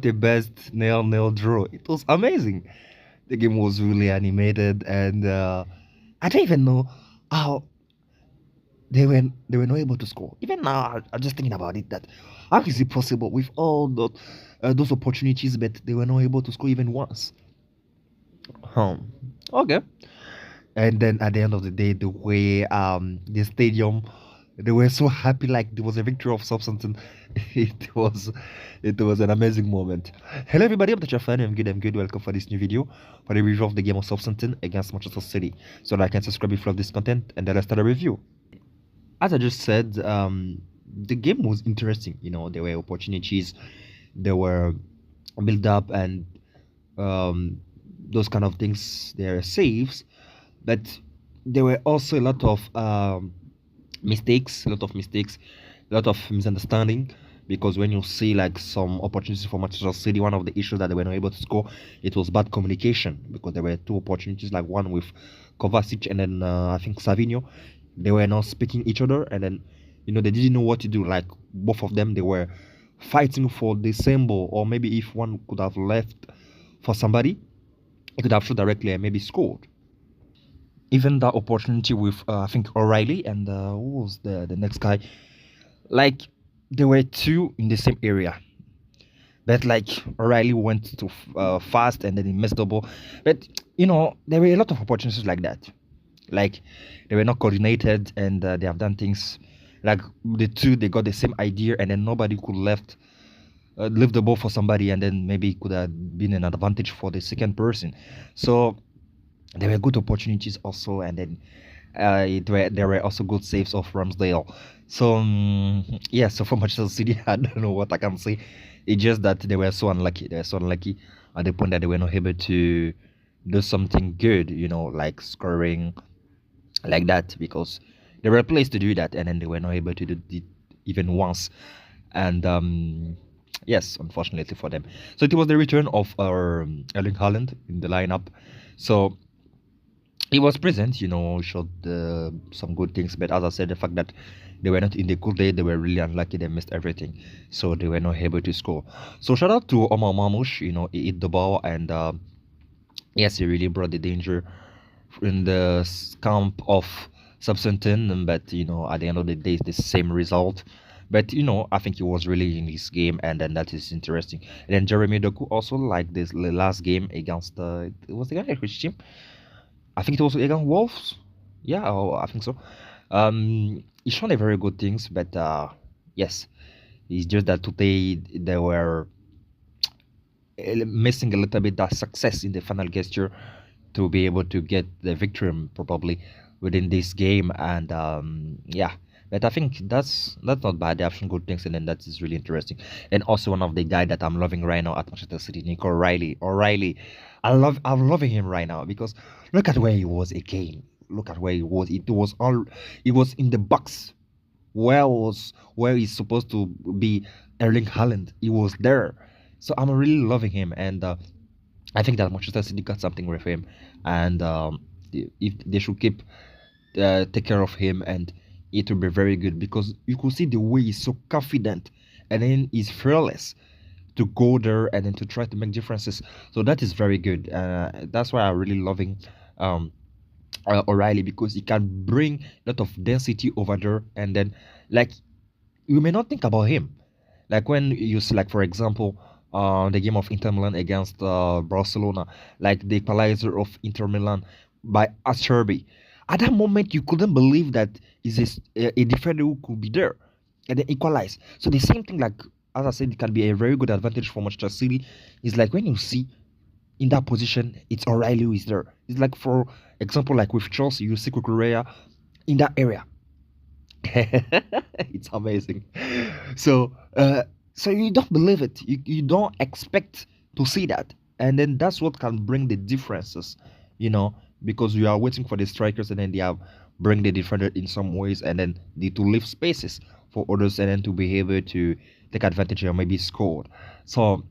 the best nail draw. It was amazing. The game was really animated, and I don't even know how they were not able to score. Even now, I'm just thinking about it. That how is it possible with all those opportunities, but they were not able to score even once? Um, okay. And then at the end of the day, the way the stadium, they were so happy, like there was a victory of Southampton. It was it was an amazing moment. Hello everybody, I'm Dr. Fan. I'm good. Welcome for this new video for the review of the game of Southampton against Manchester City. So like and subscribe if you love this content, and then let's start the review. As I just said, the game was interesting. You know, there were opportunities, there were build up, and um, those kind of things. There are saves, but there were also a lot of mistakes, a lot of misunderstanding. Because when you see like some opportunities for Manchester City, one of the issues that they were not able to score, it was bad communication. Because there were two opportunities, like one with Kovacic and then I think Savinho. They were not speaking each other, and then they didn't know what to do. Like both of them, they were fighting for the same ball, or maybe if one could have left for somebody, he could have shot directly and maybe scored. Even that opportunity with I think O'Reilly and who was the next guy, like there were two in the same area, but like O'Reilly went too fast and then he missed the ball. But there were a lot of opportunities like that. Like they were not coordinated, and they have done things like the two, they got the same idea, and then nobody could leave the ball for somebody, and then maybe it could have been an advantage for the second person. So there were good opportunities also, and then there were also good saves of Ramsdale. So yeah, so for Manchester City, I don't know what I can say. It's just that they were so unlucky. They were so unlucky at the point that they were not able to do something good, like scoring like that, because there were plays to do that, and then they were not able to do it even once. And yes, unfortunately for them. So it was the return of our Erling Haaland in the lineup. So he was present, showed some good things, but as I said, the fact that they were not in the good day, they were really unlucky, they missed everything, so they were not able to score. So shout out to Omar Mamouche, he hit the ball, and yes, he really brought the danger in the camp of Southampton, but at the end of the day, it's the same result. But I think he was really in his game, and then that is interesting. And then Jeremy Doku also, like this last game against it was against which team? I think it was against Wolves. Yeah, I think so. He's shown a very good things, but yes, it's just that today they were missing a little bit that success in the final gesture to be able to get the victory probably within this game. And yeah, but I think that's not bad. They have some good things, and then that is really interesting. And also one of the guy that I'm loving right now at Manchester City, Nico O'Reilly. I'm loving him right now, because look at where he was again. Look at where he was. It was in the box where he's supposed to be. Erling Haaland, he was there. So I'm really loving him, and I think that Manchester City got something with him, and if they should keep take care of him, and it will be very good, because you could see the way he's so confident, and then he's fearless to go there and then to try to make differences. So that is very good. That's why I'm really loving O'Reilly, because he can bring a lot of density over there, and then like you may not think about him, like when you see, like for example, the game of Inter Milan against Barcelona, like the equalizer of Inter Milan by Acerbi. At that moment, you couldn't believe that is a defender who could be there and then equalize. So the same thing, like as I said, it can be a very good advantage for Manchester City. It's like when you see in that position, it's O'Reilly who is there. It's like, for example, like with Chelsea, you see Kukurea in that area. It's amazing. So so you don't believe it, you don't expect to see that, and then that's what can bring the differences, because you are waiting for the strikers, and then they have bring the defender in some ways, and then need to leave spaces for others, and then to be able to take advantage or maybe score. So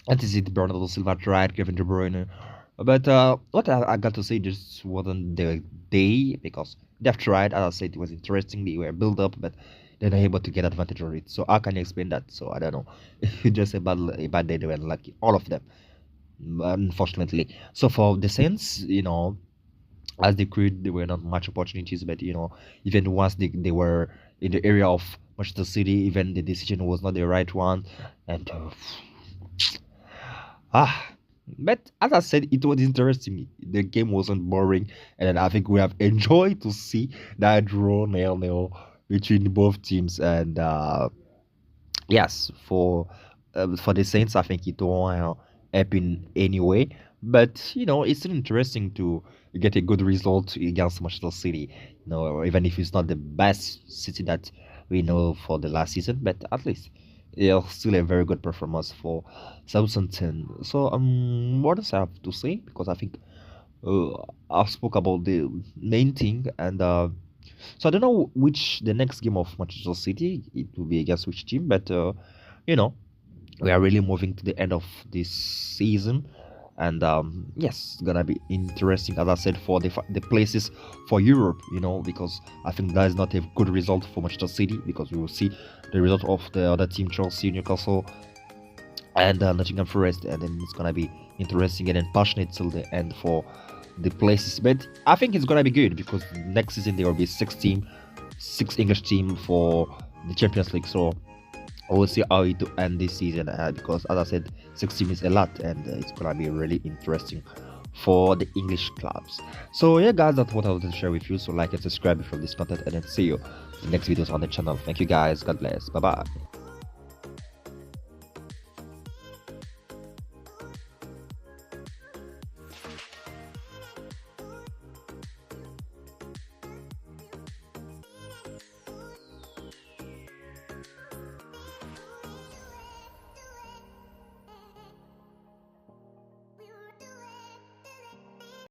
that is it. Bernardo Silva tried, Kevin De Bruyne, but what I got to say, just wasn't the day, because they've tried. As I said, it was interesting. They were built up, but they're not able to get advantage of it. So how can you explain that? So I don't know. Just a bad day, they were lucky, all of them, unfortunately. So for the Saints, as they could, there were not much opportunities, but even once they were in the area of Manchester City, even the decision was not the right one, and but as I said, it was interesting. The game wasn't boring, and I think we have enjoyed to see that draw 0-0 between both teams. And yes, for the Saints, I think it won't happen anyway. But it's still interesting to get a good result against Manchester City. Even if it's not the best City that we know for the last season, but at least it's still a very good performance for Southampton. So what else I have to say? Because I think uh, I've spoke about the main thing, and so I don't know which the next game of Manchester City it will be against which team, but you know we are really moving to the end of this season, and yes, it's gonna be interesting, as I said, for the places for Europe, because I think that is not a good result for Manchester City, because we will see the result of the other team, Chelsea, Newcastle, and Nottingham Forest, and then it's gonna be interesting and then passionate till the end for the places. But I think it's gonna be good because next season there will be six English team for the Champions League. So we'll see how it will end this season, because as I said, 6 teams is a lot, and it's gonna be really interesting for the English clubs. So yeah, guys, that's what I wanted to share with you. So like and subscribe if you love this content, and then see you in the next videos on the channel. Thank you, guys. God bless. Bye bye.